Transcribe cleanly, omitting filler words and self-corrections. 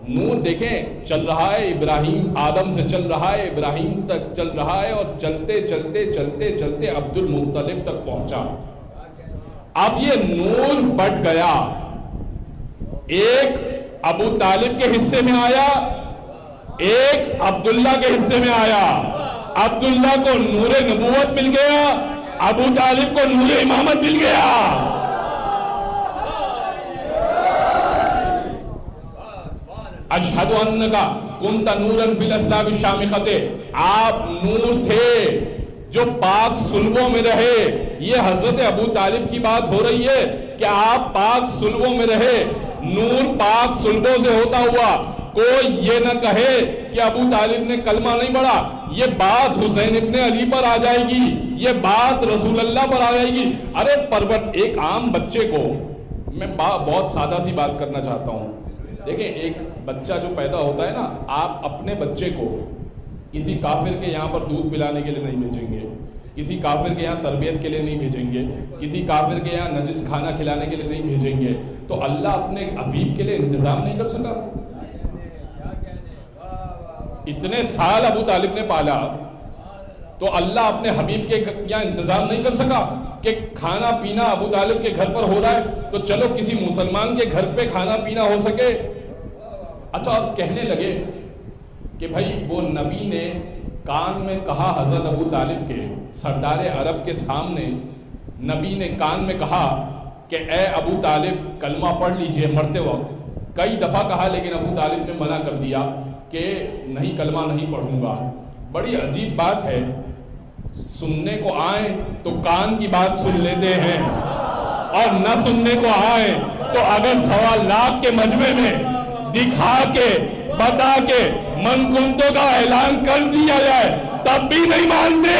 نور دیکھیں چل رہا ہے، ابراہیم آدم سے چل رہا ہے، ابراہیم تک چل رہا ہے، اور چلتے چلتے چلتے چلتے عبد المطلب تک پہنچا۔ اب یہ نور بٹ گیا، ایک ابو طالب کے حصے میں آیا، ایک عبداللہ کے حصے میں آیا۔ عبداللہ کو نور نبوت مل گیا، ابو طالب کو نور امامت مل گیا۔ اشہد انک کنت نورا فی الاسلاب الشامخۃ، آپ نور تھے جو پاک صلبوں میں رہے۔ یہ حضرت ابو طالب کی بات ہو رہی ہے کہ آپ پاک صلبوں میں رہے، نور پاک صلبوں سے ہوتا ہوا۔ کوئی یہ نہ کہے کہ ابو طالب نے کلمہ نہیں پڑھا، یہ بات حسین ابن علی پر آ جائے گی، یہ بات رسول اللہ پر آ جائے گی۔ ارے پرورت ایک عام بچے کو، میں بہت سادہ سی بات کرنا چاہتا ہوں، دیکھیں ایک بچہ جو پیدا ہوتا ہے نا، آپ اپنے بچے کو کسی کافر کے یہاں پر دودھ پلانے کے لیے نہیں بھیجیں گے، کسی کافر کے یہاں تربیت کے لیے نہیں بھیجیں گے، کسی کافر کے یہاں نجس کھانا کھلانے کے لیے نہیں بھیجیں گے۔ تو اللہ اپنے حبیب کے لیے انتظام نہیں کر سکا؟ اتنے سال ابو طالب نے پالا، تو اللہ اپنے حبیب کے یہاں انتظام نہیں کر سکا کہ کھانا پینا ابو طالب کے گھر پر ہو رہا ہے تو چلو کسی مسلمان کے گھر پہ کھانا پینا ہو سکے۔ اچھا اب کہنے لگے کہ بھائی وہ نبی نے کان میں کہا، حضرت ابو طالب کے سردار عرب کے سامنے نبی نے کان میں کہا کہ اے ابو طالب کلمہ پڑھ لیجئے مرتے وقت۔ کئی دفعہ کہا لیکن ابو طالب نے منع کر دیا کہ نہیں کلمہ نہیں پڑھوں گا۔ بڑی عجیب بات ہے، سننے کو آئیں تو کان کی بات سن لیتے ہیں، اور نہ سننے کو آئیں تو اگر 1.25 لاکھ کے مجمع میں دکھا کے بتا کے من کنتوں کا اعلان کر دیا جائے تب بھی نہیں مانتے۔